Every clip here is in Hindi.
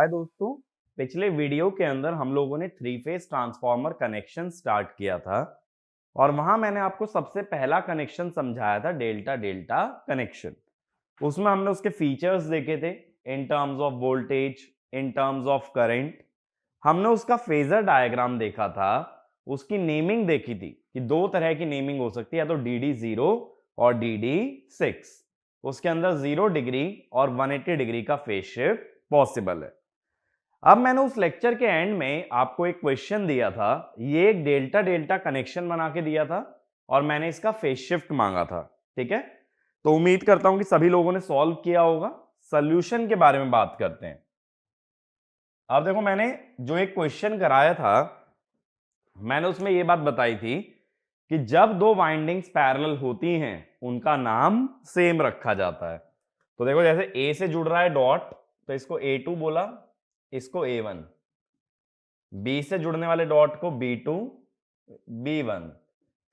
हाय दोस्तों, पिछले वीडियो के अंदर हम लोगों ने three phase transformer connection start किया था और वहां मैंने आपको सबसे पहला कनेक्शन समझाया था डेल्टा डेल्टा कनेक्शन। उसमें हमने उसके फीचर्स देखे थे in terms of voltage, in terms of current. हमने उसका फेजर डायग्राम देखा था, उसकी नेमिंग देखी थी कि दो तरह की नेमिंग हो सकती है, या तो DD0 और DD6। उसके अंदर 0 डिग्री और 180 डिग्री का फेज शिफ्ट पॉसिबल है। अब मैंने उस लेक्चर के एंड में आपको एक क्वेश्चन दिया था, ये एक डेल्टा डेल्टा कनेक्शन बना के दिया था और मैंने इसका फेज शिफ्ट मांगा था। ठीक है, तो उम्मीद करता हूं कि सभी लोगों ने सॉल्व किया होगा। सॉल्यूशन के बारे में बात करते हैं। अब देखो, मैंने जो एक क्वेश्चन कराया था, मैंने उसमें यह बात बताई थी कि जब दो वाइंडिंग्स पैरेलल होती हैं उनका नाम सेम रखा जाता है। तो देखो, जैसे ए से जुड़ रहा है डॉट, तो इसको A2 बोला, इसको A1। बी से जुड़ने वाले डॉट को B2, B1।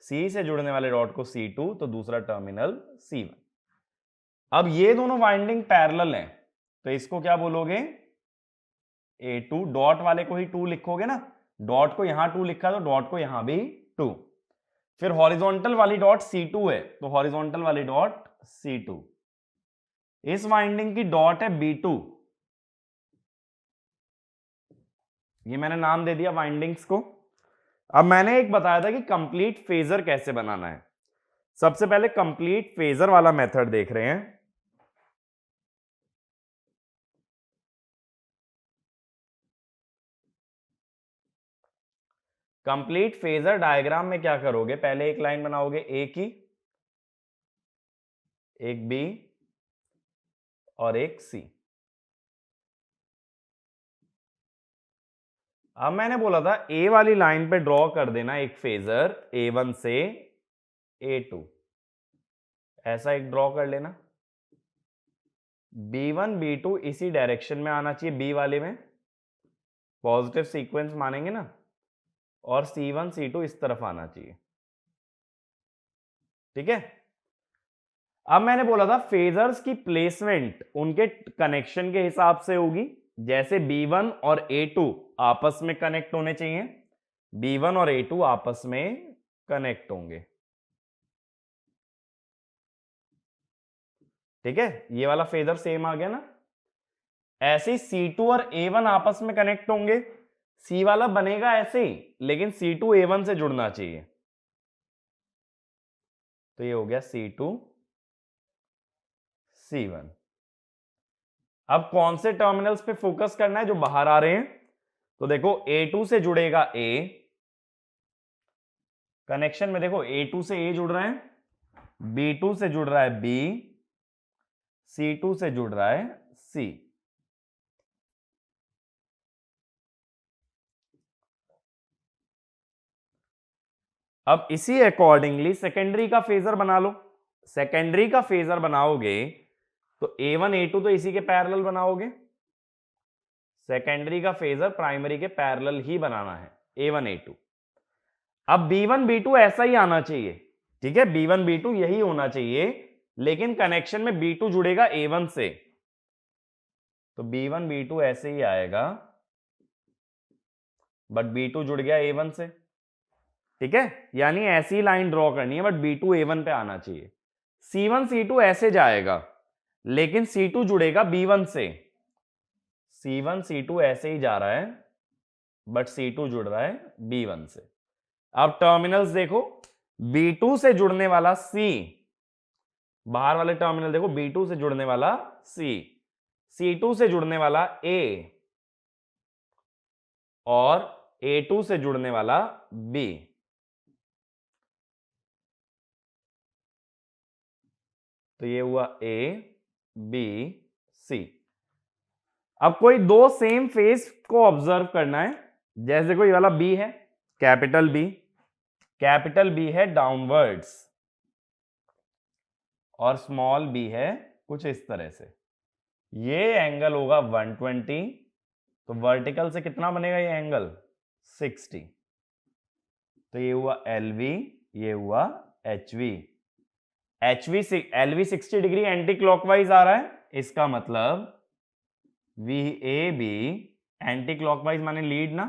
सी से जुड़ने वाले डॉट को C2, तो दूसरा टर्मिनल C1। अब ये दोनों वाइंडिंग पैरेलल हैं, तो इसको क्या बोलोगे? A2। डॉट वाले को ही 2 लिखोगे ना, डॉट को यहां 2 लिखा तो डॉट को यहां भी 2। फिर हॉरिजॉन्टल वाली डॉट C2 है, तो हॉरिजॉन्टल वाली डॉट C2। इस वाइंडिंग की डॉट है B2, ये मैंने नाम दे दिया वाइंडिंग्स को। अब मैंने एक बताया था कि कंप्लीट फेजर कैसे बनाना है। सबसे पहले कंप्लीट फेजर वाला मेथड देख रहे हैं। कंप्लीट फेजर डायग्राम में क्या करोगे? पहले एक लाइन बनाओगे ए की, एक बी और एक सी। अब मैंने बोला था ए वाली लाइन पे ड्रॉ कर देना एक फेजर A1 से A2, ऐसा एक ड्रॉ कर लेना। B1 B2 इसी डायरेक्शन में आना चाहिए, बी वाले में पॉजिटिव सीक्वेंस मानेंगे ना, और C1 C2 इस तरफ आना चाहिए। ठीक है, अब मैंने बोला था फेजर्स की प्लेसमेंट उनके कनेक्शन के हिसाब से होगी। जैसे B1 और A2 आपस में कनेक्ट होने चाहिए, B1 और A2 आपस में कनेक्ट होंगे। ठीक है, ये वाला फेजर सेम आ गया ना। ऐसे ही C2 और A1 आपस में कनेक्ट होंगे, C वाला बनेगा ऐसे ही, लेकिन C2 A1 से जुड़ना चाहिए। तो ये हो गया C2 C1। अब कौन से टर्मिनल्स पे फोकस करना है जो बाहर आ रहे हैं? तो देखो, A2 से जुड़ेगा A, कनेक्शन में देखो A2 से A जुड़ रहा है, B2 से जुड़ रहा है B, C2 से जुड़ रहा है C। अब इसी अकॉर्डिंगली सेकेंडरी का फेजर बना लो। सेकेंडरी का फेजर बनाओगे तो A1 A2 तो इसी के पैरेलल बनाओगे। सेकेंडरी का फेजर प्राइमरी के पैरेलल ही बनाना है, A1 A2। अब B1 B2 ऐसा ही आना चाहिए। ठीक है, B1 B2 यही होना चाहिए, लेकिन कनेक्शन में B2 जुड़ेगा A1 से, तो B1 B2 ऐसे ही आएगा, बट B2 जुड़ गया A1 से। ठीक है, यानी ऐसी लाइन ड्रॉ करनी है, बट B2 A1 पे आना चाहिए। C1 C2 ऐसे जाएगा, लेकिन C2 जुड़ेगा B1 से। C1 C2 ऐसे ही जा रहा है, बट C2 जुड़ रहा है B1 से। अब टर्मिनल्स देखो, B2 से जुड़ने वाला C, बाहर वाले टर्मिनल देखो, B2 से जुड़ने वाला C, C2 से जुड़ने वाला A और A2 से जुड़ने वाला B। तो ये हुआ A B C। अब कोई दो सेम फेज को ऑब्जर्व करना है। जैसे कोई वाला B है, कैपिटल B है डाउनवर्ड्स, और स्मॉल b है कुछ इस तरह से। ये एंगल होगा 120, तो वर्टिकल से कितना बनेगा ये एंगल? 60। तो ये हुआ LV, ये हुआ HV। LV 60 degree anti clockwise आ रहा है, इसका मतलब V A B anti clockwise माने लीड ना,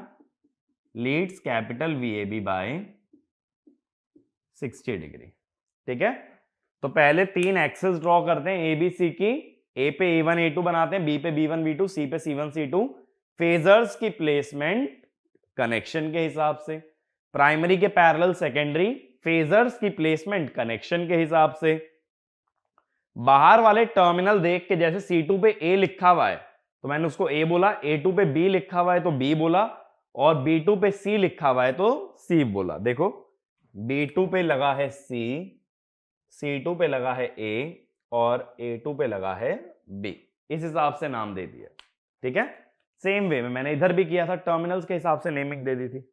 leads capital V A B by 60 degree. ठीक है, तो पहले तीन एक्सेस ड्रॉ करते हैं ए बी सी की। ए पे A1 A2 बनाते हैं, बी पे B1 B2, सी पे C1 C2। फेजर्स की प्लेसमेंट कनेक्शन के हिसाब से, प्राइमरी के पैरेलल सेकेंडरी, फेजर्स की प्लेसमेंट कनेक्शन के हिसाब से। बाहर वाले टर्मिनल देख के, जैसे C2 पे A लिखा हुआ है तो मैंने उसको A बोला, A2 पे B लिखा हुआ है तो B बोला, और B2 पे C लिखा हुआ है तो C बोला। देखो B2 पे लगा है C, C2 पे लगा है A और A2 पे लगा है B, इस हिसाब से नाम दे दिया। ठीक है, सेम वे में मैंने इधर भी किया था, टर्मिनल्स के हिसाब से नेमिंग दे दी थी।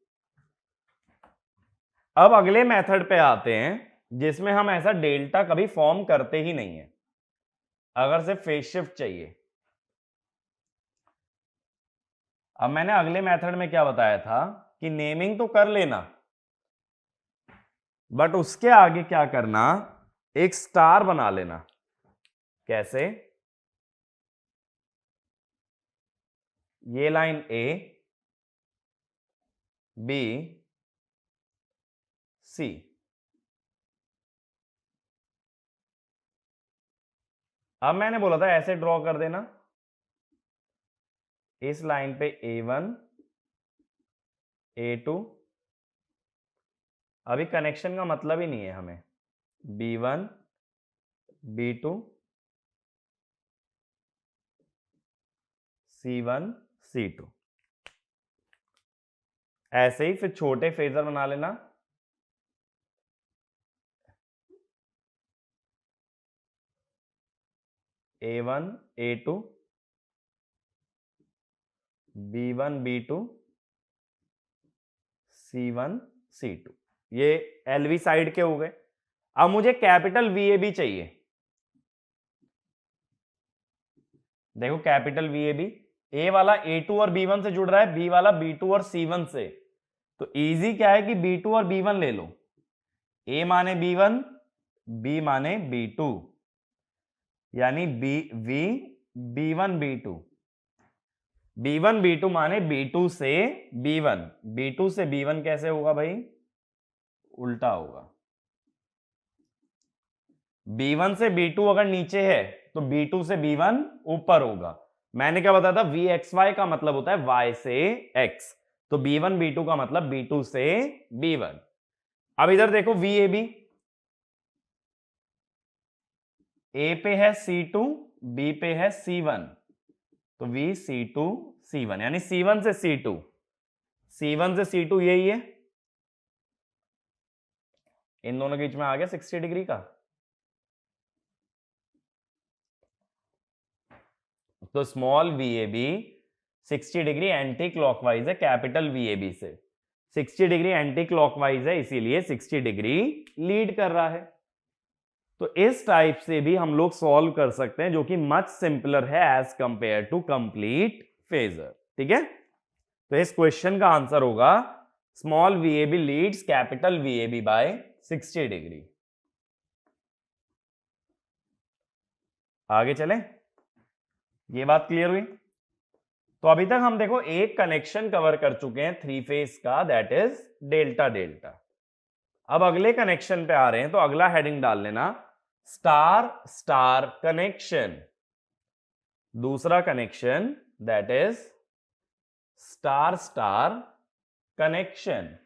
अब अगले मेथड पे आते हैं जिसमें हम ऐसा डेल्टा कभी फॉर्म करते ही नहीं है, अगर सिर्फ फेज शिफ्ट चाहिए। अब मैंने अगले मेथड में क्या बताया था कि नेमिंग तो कर लेना, बट उसके आगे क्या करना, एक स्टार बना लेना। कैसे? ये लाइन ए, बी, सी, अब मैंने बोला था ऐसे ड्रॉ कर देना, इस लाइन पे A1 A2, अभी कनेक्शन का मतलब ही नहीं है हमें, B1 B2 C1 C2, ऐसे ही फिर छोटे फेजर बना लेना, A1 A2 B1 B2 C1 C2, ये LV साइड के हो गए। अब मुझे कैपिटल VAB चाहिए। देखो कैपिटल VAB, ए वाला A2 और B1 से जुड़ रहा है, बी वाला B2 और C1 से, तो इजी क्या है कि B2 और B1 ले लो, A माने B1 B माने B2, यानी B1 B2, B1 B2 माने B2 से B1, B2 से B1 कैसे होगा भाई? उल्टा होगा। B1 से B2 अगर नीचे है तो B2 से B1 ऊपर होगा। मैंने क्या बताया था, VXY का मतलब होता है Y से X, तो B1 B2 का मतलब B2 से B1। अब इधर देखो VAB, A पे है C2, B पे है C1, तो V C2 C1, यानी C1 से C2, C1 से C2 यही है, इन दोनों के बीच में आ गया 60 डिग्री का। तो small VAB 60 degree anti clockwise है कैपिटल VAB से, 60 डिग्री एंटी क्लॉकवाइज है इसीलिए 60 डिग्री लीड कर रहा है। तो इस टाइप से भी हम लोग सॉल्व कर सकते हैं, जो कि मच सिंपलर है as compare to complete phasor. ठीक है, तो इस क्वेश्चन का आंसर होगा small VAB leads capital VAB by 60 degree. आगे चलें, ये बात क्लियर हुई? तो अभी तक हम देखो एक कनेक्शन कवर कर चुके हैं थ्री फेज का, दैट इज डेल्टा डेल्टा। अब अगले कनेक्शन पे आ रहे हैं, तो अगला हेडिंग डाल लेना स्टार स्टार कनेक्शन। दूसरा connection that is star star connection.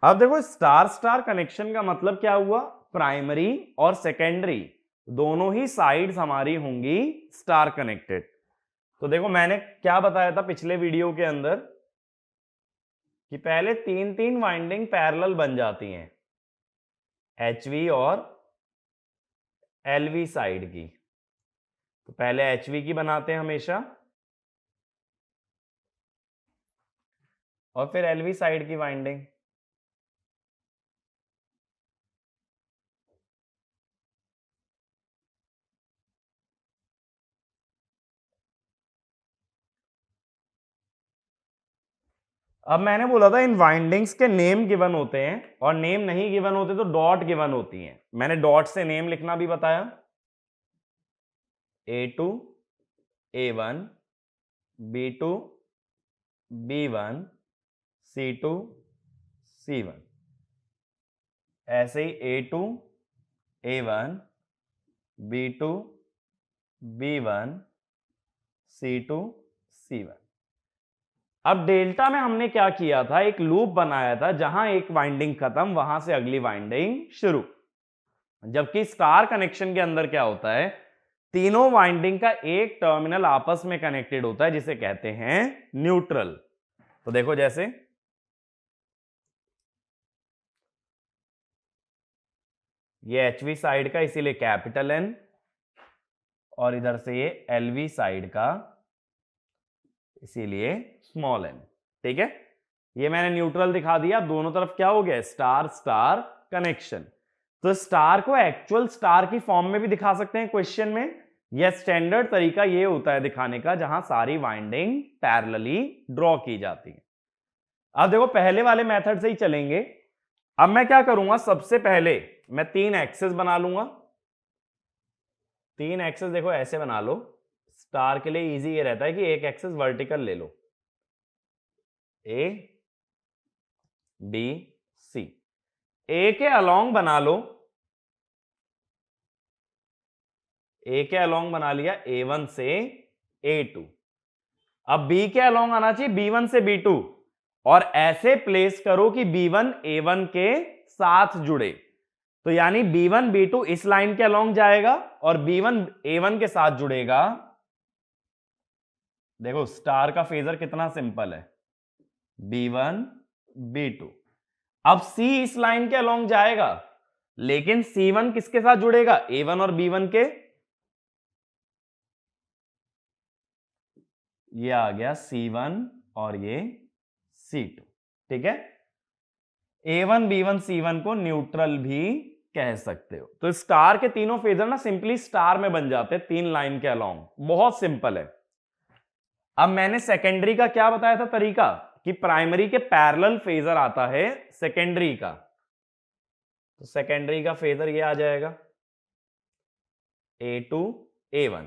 अब देखो स्टार स्टार कनेक्शन का मतलब क्या हुआ, प्राइमरी और सेकेंडरी दोनों ही साइड्स हमारी होंगी स्टार कनेक्टेड। तो देखो मैंने क्या बताया था पिछले वीडियो के अंदर कि पहले तीन तीन वाइंडिंग पैरेलल बन जाती हैं, HV और LV साइड की। तो पहले HV की बनाते हैं हमेशा, और फिर LV साइड की वाइंडिंग। अब मैंने बोला था इन वाइंडिंग्स के नेम गिवन होते हैं और नेम नहीं गिवन होते तो डॉट गिवन होती हैं। मैंने डॉट से नेम लिखना भी बताया, A2 A1 B2 B1 C2 C1, ऐसे ही A2 A1 B2 B1 C2 C1। अब डेल्टा में हमने क्या किया था, एक लूप बनाया था जहां एक वाइंडिंग खत्म वहां से अगली वाइंडिंग शुरू। जबकि स्टार कनेक्शन के अंदर क्या होता है, तीनों वाइंडिंग का एक टर्मिनल आपस में कनेक्टेड होता है जिसे कहते हैं न्यूट्रल। तो देखो जैसे ये एचवी साइड का इसीलिए कैपिटल एन, और इधर से ये एलवी साइड का इसीलिए स्मॉल एन। ठीक है, ये मैंने न्यूट्रल दिखा दिया। दोनों तरफ क्या हो गया, स्टार स्टार कनेक्शन। तो स्टार को एक्चुअल स्टार की फॉर्म में भी दिखा सकते हैं क्वेश्चन में। यह स्टैंडर्ड तरीका ये होता है दिखाने का जहां सारी वाइंडिंग पैरेलली ड्रॉ की जाती है। अब देखो पहले वाले मेथड से ही चलेंगे। अब मैं क्या करूंगा, सबसे पहले मैं 3 एक्सेस बना लूंगा। 3 एक्सेस देखो ऐसे बना लो। स्टार के लिए इजी ये रहता है कि एक एक्सेस वर्टिकल ले लो, ए बी सी। ए के अलोंग बना लो, ए के अलोंग बना लिया A1 से A2। अब बी के अलोंग आना चाहिए B1 से B2, और ऐसे प्लेस करो कि B1 A1 के साथ जुड़े। तो यानी B1 B2 इस लाइन के अलोंग जाएगा और B1 A1 के साथ जुड़ेगा। देखो स्टार का फेजर कितना सिंपल है, B1 B2। अब C इस लाइन के अलोंग जाएगा, लेकिन C1 किसके साथ जुड़ेगा, A1 और B1 के। ये आ गया C1 और ये C2। ठीक है, A1 B1 C1 को न्यूट्रल भी कह सकते हो। तो स्टार के तीनों फेजर ना सिंपली स्टार में बन जाते हैं 3 लाइन के अलोंग, बहुत सिंपल है। अब मैंने सेकेंडरी का क्या बताया था तरीका, कि प्राइमरी के पैरेलल फेजर आता है सेकेंडरी का। तो सेकेंडरी का फेजर ये आ जाएगा A2 A1।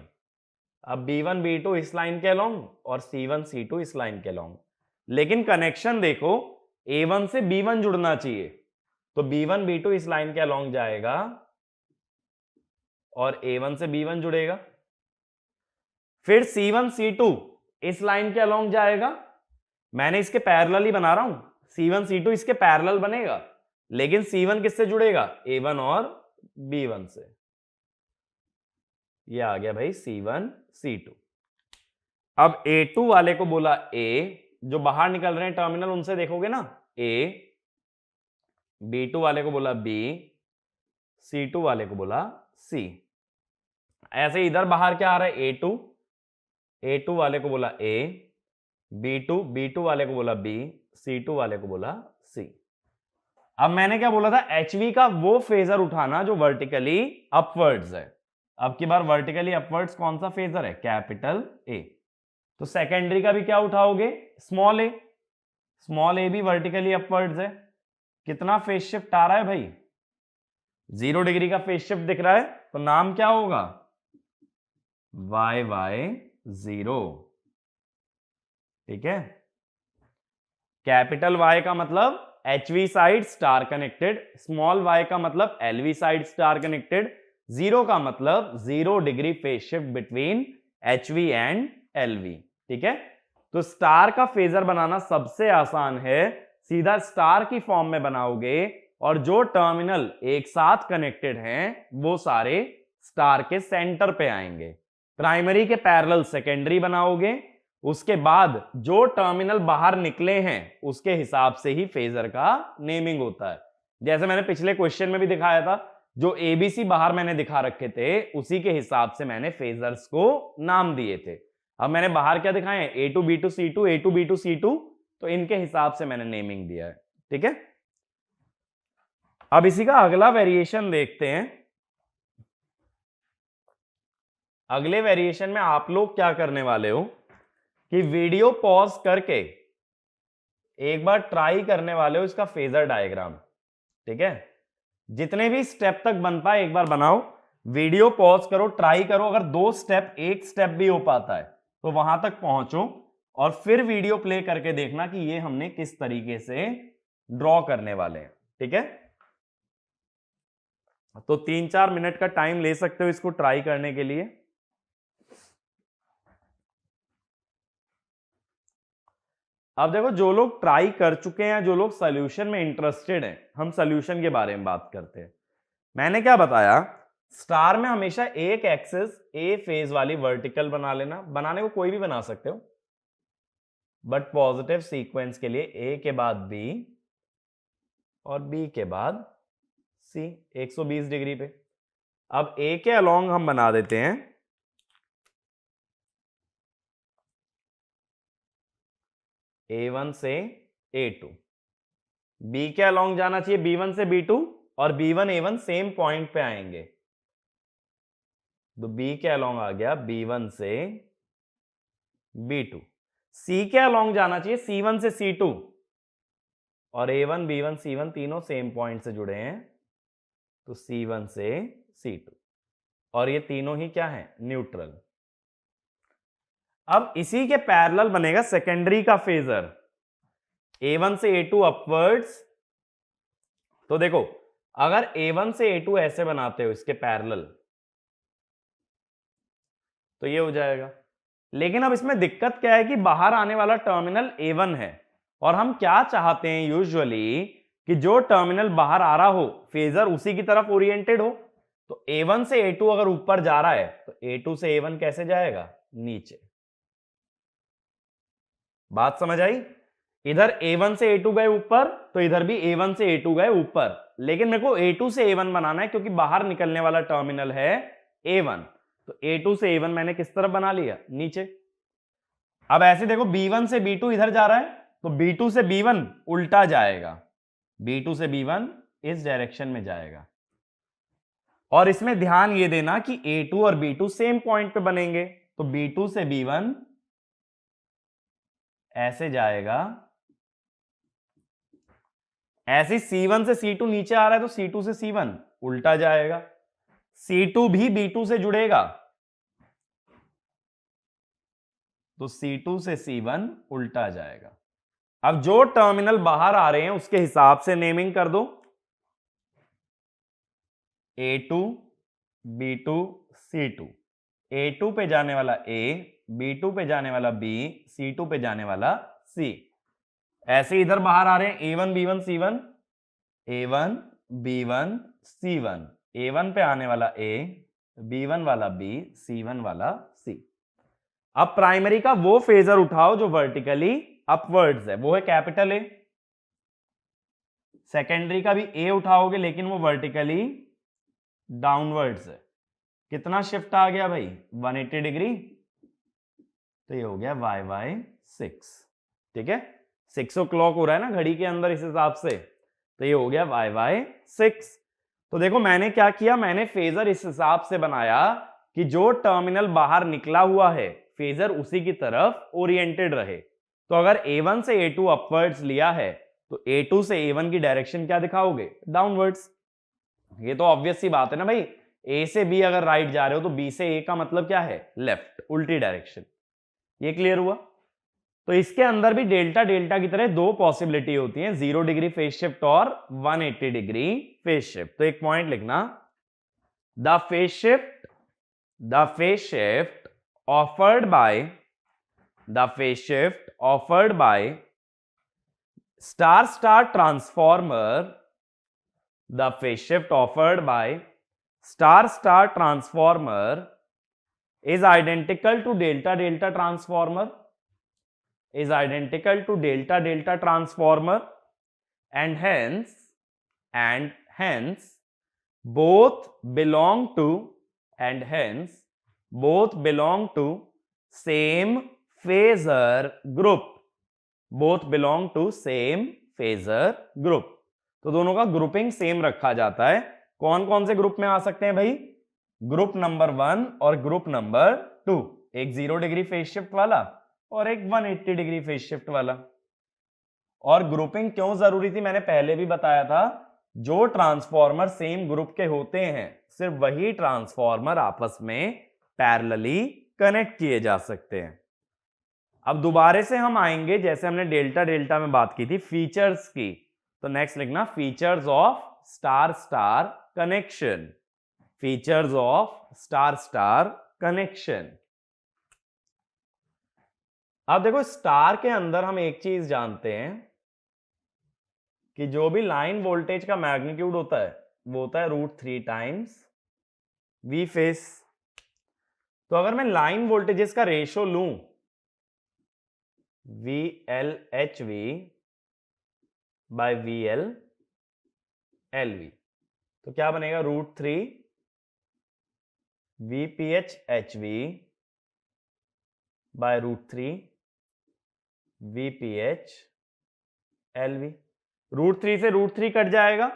अब B1 B2 इस लाइन के अलोंग और C1 C2 इस लाइन के अलोंग, लेकिन कनेक्शन देखो A1 से B1 जुड़ना चाहिए। तो B1 B2 इस लाइन के अलोंग जाएगा और A1 से B1 जुड़ेगा। फिर C1 C2 इस लाइन के अलोंग जाएगा। मैंने इसके पैरेलल ही बना रहा हूं, C1 C2 इसके पैरेलल बनेगा, लेकिन C1 किससे जुड़ेगा, A1 और B1 से। ये आ गया भाई C1 C2। अब A2 वाले को बोला A, जो बाहर निकल रहे हैं टर्मिनल उनसे देखोगे ना A, B2 वाले को बोला B, C2 वाले को बोला C। ऐसे इधर बाहर क्या आ रहा है A2, A2 वाले को बोला A, B2 वाले को बोला B, C2 वाले को बोला C। अब मैंने क्या बोला था, HV का वो फेजर उठाना जो वर्टिकली अपवर्ड्स है। अब की बार वर्टिकली अपवर्ड्स कौन सा फेजर है, कैपिटल A। तो सेकेंडरी का भी क्या उठाओगे, स्मॉल ए। स्मॉल ए भी वर्टिकली अपवर्ड्स है। कितना फेज शिफ्ट आ रहा है भाई, 0 डिग्री का फेज शिफ्ट दिख रहा है। तो नाम क्या होगा, YY0। ठीक है, कैपिटल Y का मतलब HV side star connected, small y का मतलब LV साइड स्टार कनेक्टेड, 0 का मतलब 0 degree phase shift between HV and LV। ठीक है, तो स्टार का फेजर बनाना सबसे आसान है, सीधा स्टार की फॉर्म में बनाओगे और जो टर्मिनल एक साथ कनेक्टेड हैं वो सारे स्टार के सेंटर पे आएंगे। प्राइमरी के पैरेलल सेकेंडरी बनाओगे, उसके बाद जो टर्मिनल बाहर निकले हैं उसके हिसाब से ही फेजर का नेमिंग होता है। जैसे मैंने पिछले क्वेश्चन में भी दिखाया था, जो एबीसी बाहर मैंने दिखा रखे थे उसी के हिसाब से मैंने फेजर्स को नाम दिए थे। अब मैंने बाहर क्या दिखाए हैं, A2 B2 C2, A2 B2 C2, तो इनके हिसाब से मैंने नेमिंग दिया है। ठीक है, अब इसी का अगला वेरिएशन देखते हैं। अगले वेरिएशन में आप लोग क्या करने वाले हो कि वीडियो पॉज करके एक बार ट्राई करने वाले हो इसका फेजर डायग्राम, ठीक है। जितने भी स्टेप तक बन पाए एक बार बनाओ, वीडियो पॉज करो, ट्राई करो, अगर 2 स्टेप, 1 स्टेप भी हो पाता है तो वहां तक पहुंचो और फिर वीडियो प्ले करके देखना कि ये हमने किस तरीके से ड्रॉ करने वाले हैं, ठीक है। तो 3-4 मिनट का टाइम ले सकते हो इसको ट्राई करने के लिए। अब देखो, जो लोग ट्राई कर चुके हैं, जो लोग सॉल्यूशन में इंटरेस्टेड हैं, हम सॉल्यूशन के बारे में बात करते हैं। मैंने क्या बताया, स्टार में हमेशा एक एक्सिस ए फेज वाली वर्टिकल बना लेना, बनाने को कोई भी बना सकते हो, बट पॉजिटिव सीक्वेंस के लिए ए के बाद बी और बी के बाद सी 120 डिग्री पे। अब ए के अलोंग हम बना देते हैं A1 से A2, बी के अलोंग जाना चाहिए B1 से B2 और B1 A1 सेम पॉइंट पे आएंगे, तो बी के अलोंग आ गया B1 से B2। सी के अलोंग जाना चाहिए C1 से C2 और A1 B1 C1 तीनों सेम पॉइंट से जुड़े हैं, तो C1 से C2 और ये तीनों ही क्या है, न्यूट्रल। अब इसी के पैरेलल बनेगा सेकेंडरी का फेजर A1 से A2 अपवर्ड्स। तो देखो, अगर A1 से A2 ऐसे बनाते हो इसके पैरेलल तो ये हो जाएगा, लेकिन अब इसमें दिक्कत क्या है कि बाहर आने वाला टर्मिनल A1 है और हम क्या चाहते हैं यूजुअली कि जो टर्मिनल बाहर आ रहा हो फेजर उसी की तरफ ओरिएंटेड हो। तो A1 से A2 अगर ऊपर जा रहा है तो A2 से A1 कैसे जाएगा, नीचे। बात समझ आई? इधर A1 से A2 गए ऊपर तो इधर भी A1 से A2 गए ऊपर, लेकिन मेरे को A2 से A1 बनाना है क्योंकि बाहर निकलने वाला टर्मिनल है A1, तो A2 से A1 मैंने किस तरफ बना लिया, नीचे। अब ऐसे देखो, B1 से B2 इधर जा रहा है तो B2 से B1 उल्टा जाएगा, B2 से B1 इस डायरेक्शन में जाएगा। और इसमें ध्यान ये देना कि A2 और B2 सेम पॉइंट पे बनेंगे, तो B2 से B1 ऐसे जाएगा, ऐसे C1 से C2 नीचे आ रहा है तो C2 से C1 उल्टा जाएगा, C2 भी B2 से जुड़ेगा तो C2 से C1 उल्टा जाएगा। अब जो टर्मिनल बाहर आ रहे हैं उसके हिसाब से नेमिंग कर दो, A2 B2 C2, A2 पे जाने वाला A, B2 पे जाने वाला B, C2 पे जाने वाला C। ऐसे इधर बाहर आ रहे हैं A1 B1 C1, A1 B1 C1, A1 पे आने वाला A, B1 वाला B, C1 वाला C। अब प्राइमरी का वो फेजर उठाओ जो वर्टिकली अपवर्ड्स है, वो है कैपिटल A। सेकेंडरी का भी A उठाओगे लेकिन वो वर्टिकली डाउनवर्ड्स है। कितना शिफ्ट आ गया भाई, 180 डिग्री, तो ये हो गया YY6, ठीक है। 6 o'clock हो रहा है ना घड़ी के अंदर, इस हिसाब से तो ये हो गया YY6। तो देखो मैंने क्या किया, मैंने फेजर इस हिसाब से बनाया कि जो टर्मिनल बाहर निकला हुआ है फेजर उसी की तरफ ओरिएंटेड रहे। तो अगर A1 से A2 अपवर्ड्स लिया है तो A2 से A1 की डायरेक्शन क्या दिखाओगे, डाउनवर्ड्स। ये तो ऑब्वियस सी बात है ना भाई, A से B अगर राइट जा रहे हो तो B से A का मतलब क्या है, लेफ्ट, उल्टी डायरेक्शन। ये क्लियर हुआ? तो इसके अंदर भी डेल्टा डेल्टा की तरह दो पॉसिबिलिटी होती हैं, 0 डिग्री फेज शिफ्ट और 180 डिग्री फेज शिफ्ट। तो एक पॉइंट लिखना, the phase shift offered by star transformer, the phase shift offered by star transformer is identical to delta delta transformer, and hence both belong to same phasor group, तो दोनों का ग्रुपिंग सेम रखा जाता है। कौन कौन से ग्रुप में आ सकते हैं भाई, ग्रुप नंबर 1 और ग्रुप नंबर 2, एक 0 डिग्री फेज शिफ्ट वाला और एक 180 डिग्री फेज शिफ्ट वाला। और ग्रुपिंग क्यों जरूरी थी मैंने पहले भी बताया था, जो ट्रांसफॉर्मर सेम ग्रुप के होते हैं सिर्फ वही ट्रांसफॉर्मर आपस में पैरेलली कनेक्ट किए जा सकते हैं। अब दोबारा से हम आएंगे जैसे हमने डेल्टा डेल्टा में बात की थी फीचर्स की, तो नेक्स्ट लिखना features of star star connection, features of star star connection. अब देखो स्टार के अंदर हम एक चीज जानते हैं कि जो भी लाइन वोल्टेज का मैग्नीट्यूड होता है वो होता है √3 टाइम्स वी फेस। तो अगर मैं लाइन वोल्टेजेस का रेशो लूं VLHV बाय VLLV, तो क्या बनेगा √3 VPHHV बाय √3 VPHLV। √3 से √3 कट जाएगा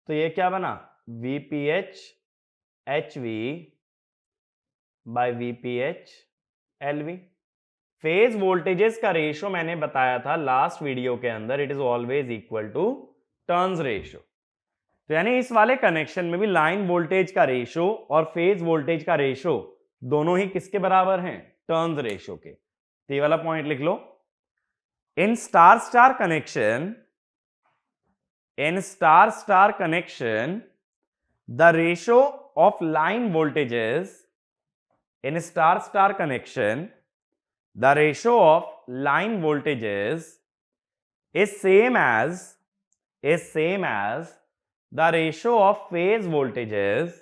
तो ये क्या बना VPHHV by VPHLV। Phase voltages का रेशो मैंने बताया था लास्ट वीडियो के अंदर, it is always equal to turns ratio. तो यानी इस वाले कनेक्शन में भी लाइन वोल्टेज का रेशो और फेज वोल्टेज का रेशो दोनों ही किसके बराबर हैं, टर्न्स रेशो के। तो ये वाला पॉइंट लिख लो। In star star connection, in star star connection the ratio of line voltages, in star star connection the ratio of line voltages is same as the ratio of phase voltages,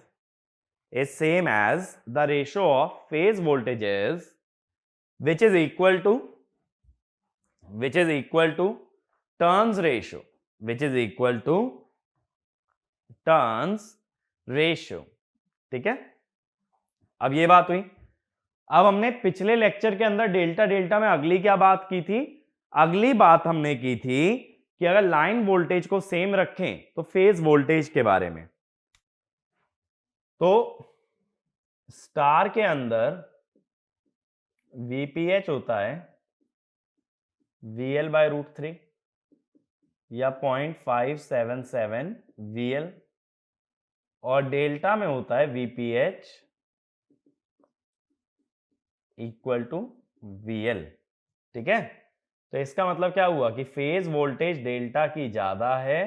is same as the ratio of phase voltages, which is equal to turns ratio, which is equal to turns ratio। ठीक है, अब ये बात हुई। अब हमने पिछले लेक्चर के अंदर डेल्टा डेल्टा में अगली क्या बात की थी, अगली बात हमने की थी कि अगर लाइन वोल्टेज को सेम रखें तो फेज वोल्टेज के बारे में। तो स्टार के अंदर VPH होता है VL बाय √3 या 0.577 VL, और डेल्टा में होता है VPH इक्वल टू VL। ठीक है, तो इसका मतलब क्या हुआ कि फेज वोल्टेज डेल्टा की ज्यादा है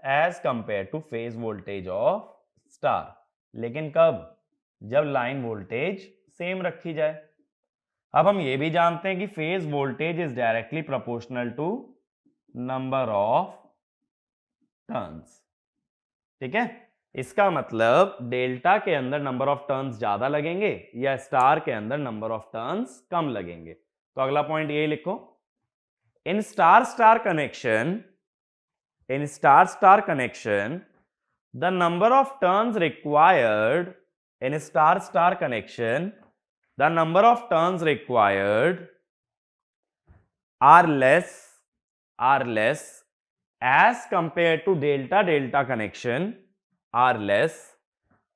as compare to phase voltage of star, लेकिन कब, जब लाइन वोल्टेज सेम रखी जाए। अब हम ये भी जानते हैं कि phase voltage is directly proportional to number of turns. ठीक है, इसका मतलब डेल्टा के अंदर नंबर ऑफ टर्न्स ज्यादा लगेंगे या स्टार के अंदर नंबर ऑफ टर्न्स कम लगेंगे। तो अगला पॉइंट ये लिखो, in star star connection, in star star connection the number of turns required, in star star connection the number of turns required are less as compared to delta delta connection, are less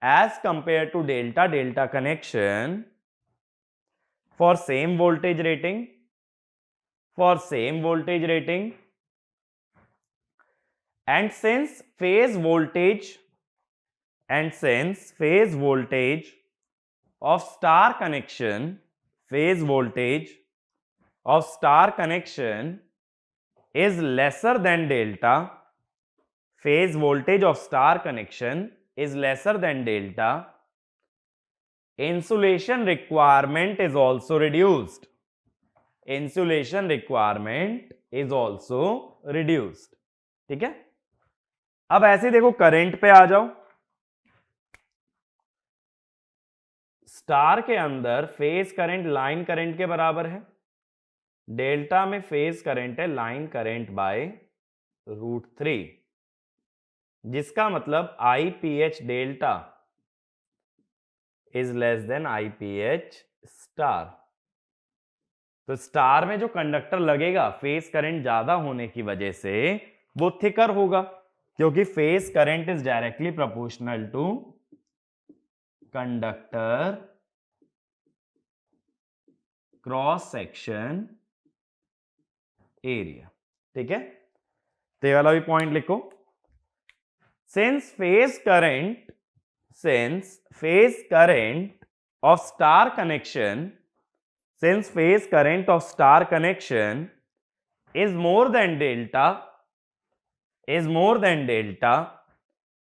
as compared to delta delta connection for same voltage rating, for same voltage rating, and since phase voltage, and since phase voltage of star connection, phase voltage of star connection is lesser than delta, phase voltage of star connection is lesser than delta, insulation requirement is also reduced, insulation requirement is also reduced। ठीक है, अब ऐसे देखो करंट पे आ जाओ। स्टार के अंदर फेज करंट लाइन करंट के बराबर है, डेल्टा में फेज करंट है लाइन करंट बाय √3, जिसका मतलब IPH delta is less then IPH star. तो स्टार में जो कंडक्टर लगेगा फेज करंट ज्यादा होने की वजह से वो थिकर होगा, क्योंकि phase current is directly proportional to conductor cross section area. ठीक है, तो ये वाला भी पॉइंट लिखो। Since phase current of star connection, since phase current of star connection is more than delta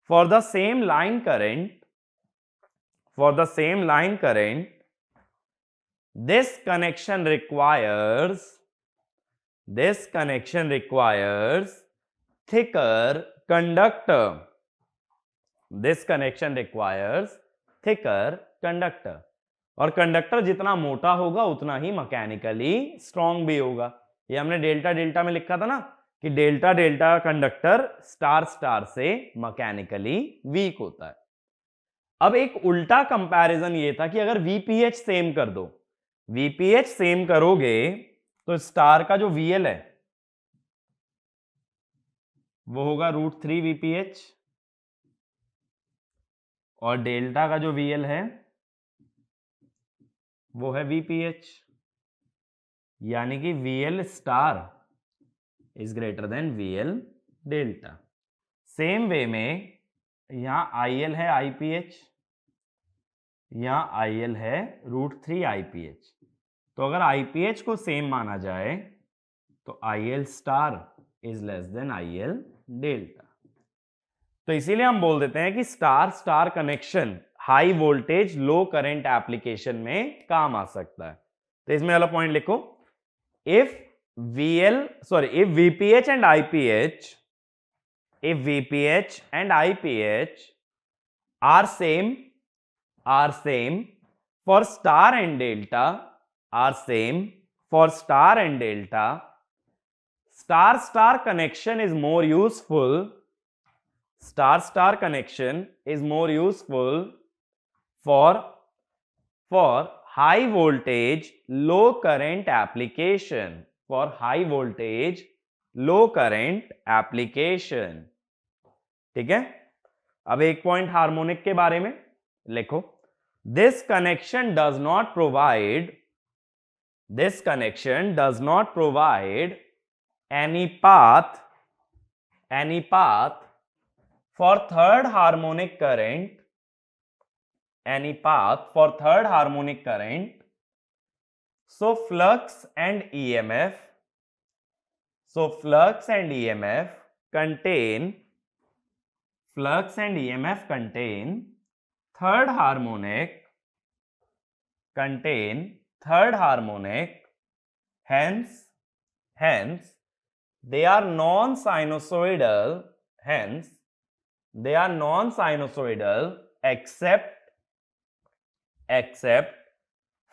for the same line current, this connection requires thicker conductor. और कंडक्टर जितना मोटा होगा उतना ही मैकेनिकली स्ट्रांग भी होगा। ये हमने डेल्टा डेल्टा में लिखा था ना कि delta delta conductor star star से मैकेनिकली वीक होता है। अब एक उल्टा कंपैरिजन ये था कि अगर वीपीएच सेम कर दो, वीपीएच सेम करोगे तो स्टार का जो वीएल है वो होगा √3 वीपीएच और डेल्टा का जो वीएल है वो है वीपीएच, यानी कि VL star is greater than VL delta. Same way में यहां आईएल है आईपीएच, यहां आईएल है √3 आईपीएच। तो अगर आईपीएच को सेम माना जाए तो IL star is less than IL delta. तो इसीलिए हम बोल देते हैं कि star star connection high voltage low current application में काम आ सकता है। तो इसमें वाला पॉइंट लिखो, if VPH and IPH are same for star and delta, star connection is more useful for high voltage low current application, ठीक है। अब एक पॉइंट हार्मोनिक के बारे में लिखो, this connection does not provide any path for third harmonic current, so flux and EMF contain third harmonic, hence they are non-sinusoidal, except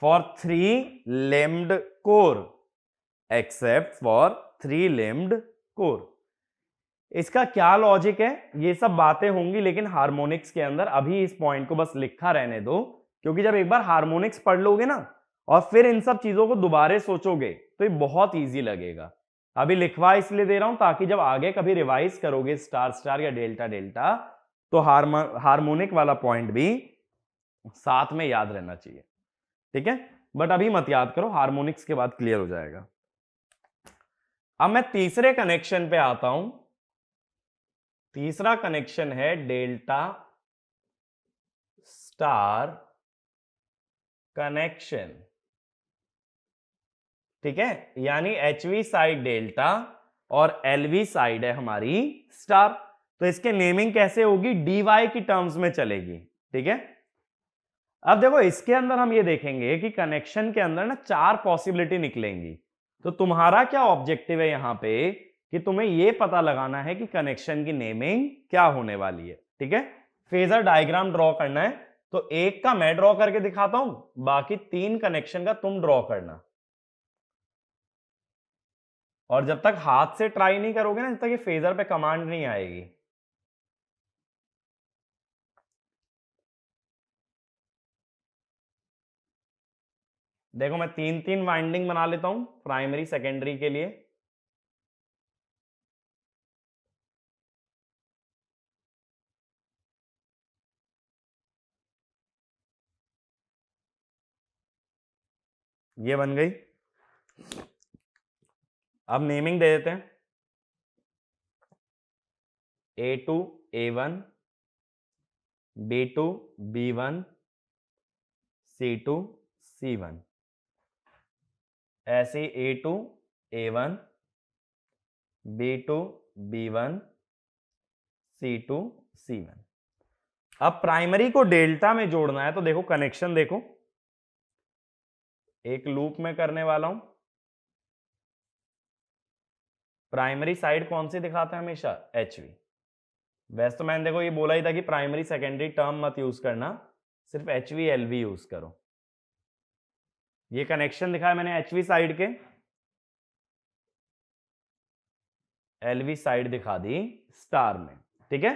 for three-limbed core, इसका क्या लॉजिक है, ये सब बातें होंगी लेकिन हार्मोनिक्स के अंदर। अभी इस पॉइंट को बस लिखा रहने दो, क्योंकि जब एक बार हार्मोनिक्स पढ़ लोगे ना और फिर इन सब चीजों को दोबारा सोचोगे तो ये बहुत इजी लगेगा। अभी लिखवा इसलिए दे रहा हूं ताकि जब आगे कभी रिवाइज करोगे स्टार स्टार या डेल्टा डेल्टा तो हार्मोनिक वाला पॉइंट भी साथ में याद रहना चाहिए। ठीक है, बट अभी मत याद करो, हार्मोनिक्स के बाद क्लियर हो जाएगा। अब मैं तीसरे कनेक्शन पे आता हूं। तीसरा कनेक्शन है डेल्टा स्टार कनेक्शन। ठीक है, यानी एचवी साइड डेल्टा और एलवी साइड है हमारी स्टार। तो इसके नेमिंग कैसे होगी, डीवाई की टर्म्स में चलेगी। ठीक है, अब देखो इसके अंदर हम ये देखेंगे कि कनेक्शन के अंदर ना 4 पॉसिबिलिटी निकलेंगी। तो तुम्हारा क्या ऑब्जेक्टिव है यहां पे कि तुम्हें ये पता लगाना है कि कनेक्शन की नेमिंग क्या होने वाली है। ठीक है, फेजर डायग्राम ड्रॉ करना है, तो एक का मैं ड्रॉ करके दिखाता हूं, बाकी 3 कनेक्शन का तुम ड्रॉ करना। और जब तक हाथ से ट्राई नहीं करोगे ना, जब तक ये फेजर पे कमांड नहीं आएगी। देखो मैं 3-3 वाइंडिंग बना लेता हूं प्राइमरी सेकेंडरी के लिए। ये बन गई। अब नेमिंग दे देते हैं, A2 A1, B2 B1, C2 C1, ऐसे A2 A1, B2 B1, C2 C1। अब प्राइमरी को डेल्टा में जोड़ना है तो देखो कनेक्शन देखो, एक लूप में करने वाला हूं। प्राइमरी साइड कौन सी दिखाता है हमेशा, HV। वैसे तो मैंने देखो ये बोला ही था कि प्राइमरी सेकेंडरी टर्म मत यूज करना, सिर्फ HV LV यूज करो। ये कनेक्शन दिखाया मैंने HV साइड के, LV साइड दिखा दी स्टार में, ठीक है।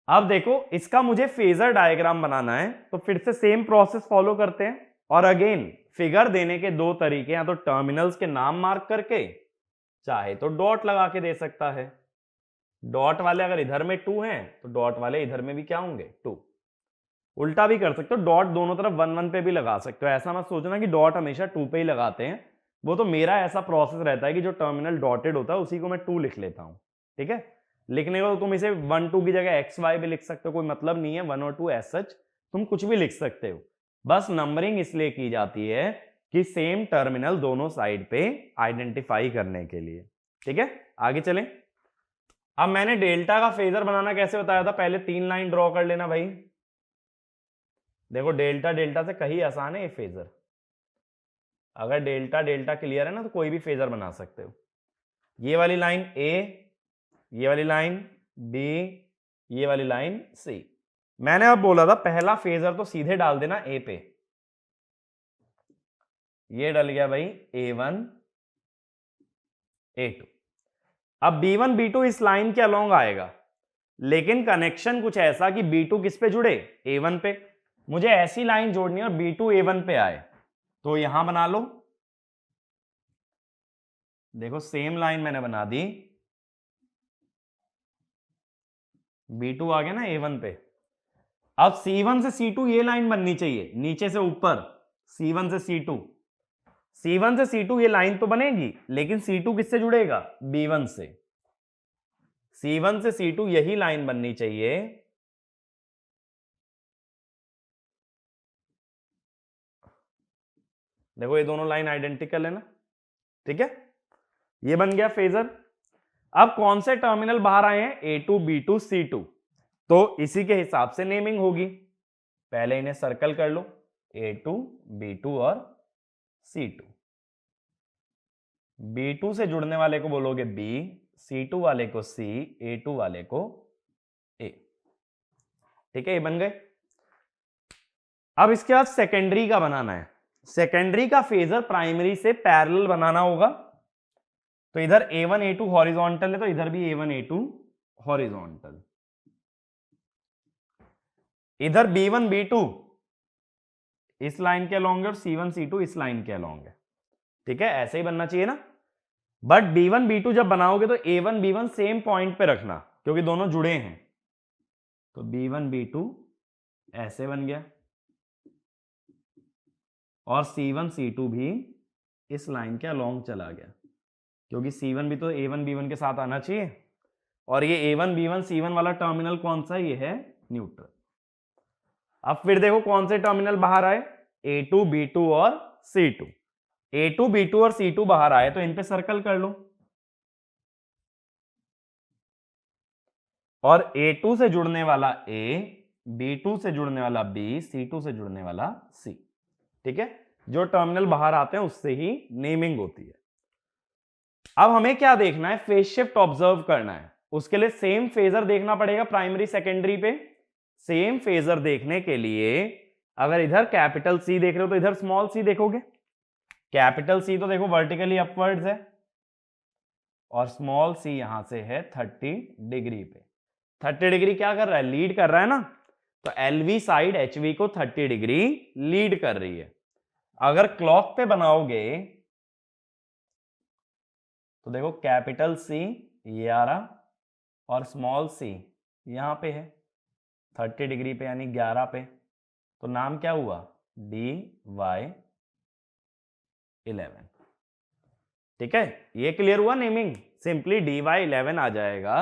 अब देखो इसका मुझे फेजर डायग्राम बनाना है, तो फिर से सेम प्रोसेस फॉलो करते हैं। और अगेन फिगर देने के दो तरीके, या तो टर्मिनल्स के नाम मार्क करके, चाहे तो डॉट लगा के दे सकता है। डॉट वाले अगर इधर में 2 हैं तो डॉट वाले इधर में भी क्या होंगे, 2। उल्टा भी कर सकते हो, डॉट दोनों तरफ 1 1 पे भी लगा सकते हो। ऐसा मत सोचना कि डॉट हमेशा 2 पे ही लगाते हैं, वो तो मेरा ऐसा प्रोसेस रहता है कि जो टर्मिनल डॉटेड होता है उसी को मैं 2 लिख लेता हूं, ठीक है। लिखने को तो तुम इसे 1 2 की जगह XY भी लिख सकते हो, कोई मतलब नहीं है 1 और 2 एज सच, तुम कुछ भी लिख सकते हो। बस नंबरिंग इसलिए की जाती है कि सेम टर्मिनल दोनों साइड पे आइडेंटिफाई करने के लिए, ठीक है। आगे चलें। अब मैंने डेल्टा का फेजर बनाना कैसे बताया था, पहले 3 लाइन ड्रॉ कर लेना भाई। देखो डेल्टा डेल्टा से कहीं आसान है ये फेजर। अगर डेल्टा डेल्टा क्लियर है ना तो कोई भी फेजर बना सकते हो। ये वाली लाइन A, ये वाली लाइन B, ये वाली लाइन C। मैंने अब बोला था पहला फेजर तो सीधे डाल देना A पे। ये डल गया भाई A1 A2। अब B1 B2 इस लाइन के अलोंग आएगा, लेकिन कनेक्शन कुछ ऐसा कि B2 किस पे जुड़े, A1 पे। मुझे ऐसी लाइन जोड़नी है और B2 A1 पे आए, तो यहां बना लो। देखो सेम लाइन मैंने बना दी, B2 आ गया ना A1 पे। अब C1 से C2 ये लाइन बननी चाहिए, नीचे से ऊपर C1 से C2। C1 से C2 ये लाइन तो बनेगी, लेकिन C2 किससे जुड़ेगा, B1 से। C1 से C2 यही लाइन बननी चाहिए। देखो ये दोनों लाइन आइडेंटिकल है ना, ठीक है। ये बन गया फेजर। अब कौन से टर्मिनल बाहर आए हैं, A2 B2 C2, तो इसी के हिसाब से नेमिंग होगी। पहले इन्हें सर्कल कर लो, A2 B2 और C2। B2 से जुड़ने वाले को बोलोगे B, C2 वाले को C, A2 वाले को A, ठीक है। ये बन गए। अब इसके बाद सेकेंडरी का बनाना है। सेकेंडरी का फेजर प्राइमरी से पैरेलल बनाना होगा, तो इधर A1 A2 हॉरिजॉन्टल है तो इधर भी A1 A2 हॉरिजॉन्टल। इधर B1 B2 इस लाइन के अलोंग है और C1 C2 इस लाइन के अलोंग है, ठीक है। ऐसे ही बनना चाहिए ना। बट B1 B2 जब बनाओगे तो A1 B1 सेम पॉइंट पे रखना, क्योंकि दोनों जुड़े हैं। तो B1 B2 ऐसे बन गया, और C1 C2 भी इस लाइन के अलोंग चला गया, क्योंकि C1 भी तो A1 B1 के साथ आना चाहिए। और ये A1 B1 C1 वाला टर्मिनल कौन सा, ये है न्यूट्रल। अब फिर देखो कौन से टर्मिनल बाहर आए, A2 B2 और C2। A2 B2 और C2 बाहर आए तो इन पे सर्कल कर लो, और A2 से जुड़ने वाला A, B2 से जुड़ने वाला B, C2 से जुड़ने वाला C, ठीक है। जो टर्मिनल बाहर आते हैं उससे ही नेमिंग होती है। अब हमें क्या देखना है, फेज शिफ्ट ऑब्जर्व करना है। उसके लिए सेम फेजर देखना पड़ेगा प्राइमरी सेकेंडरी पे। सेम फेजर देखने के लिए अगर इधर कैपिटल C देख रहे हो तो इधर स्मॉल c देखोगे। कैपिटल C तो देखो वर्टिकली अपवर्ड्स है, और स्मॉल c यहां से है 30 डिग्री पे। 30 डिग्री क्या कर रहा है, लीड कर रहा है ना, तो LV साइड HV को 30 डिग्री लीड कर रही है। अगर क्लॉक पे बनाओगे तो देखो कैपिटल C ये आ रहा और स्मॉल c यहां पे है 30 डिग्री पे, यानी 11 पे। तो नाम क्या हुआ, DY11। ठीक है, ये क्लियर हुआ नेमिंग। सिंपली dy11 आ जाएगा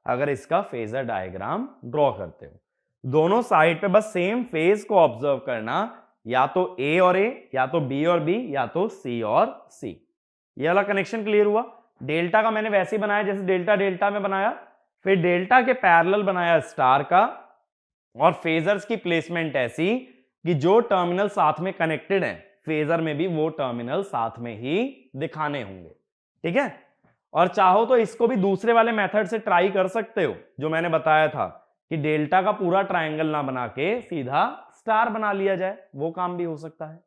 अगर इसका फेजर डायग्राम ड्रॉ करते हो। दोनों साइड पे बस सेम फेज को ऑब्जर्व करना, या तो A और A, या तो B और B, या तो C और C। ये वाला कनेक्शन क्लियर हुआ। डेल्टा का मैंने वैसे ही बनाया जैसे डेल्टा डेल्टा में बनाया, फिर डेल्टा के पैरेलल बनाया स्टार का, और फेजर्स की प्लेसमेंट ऐसी कि जो टर्मिनल साथ में कनेक्टेड है फेजर में भी वो टर्मिनल साथ में ही दिखाने होंगे। ठीक है, और चाहो तो इसको भी दूसरे वाले मेथड से ट्राई कर सकते हो जो मैंने बताया था कि डेल्टा का पूरा ट्रायंगल ना बना के सीधा स्टार बना लिया जाए, वो काम भी हो सकता है।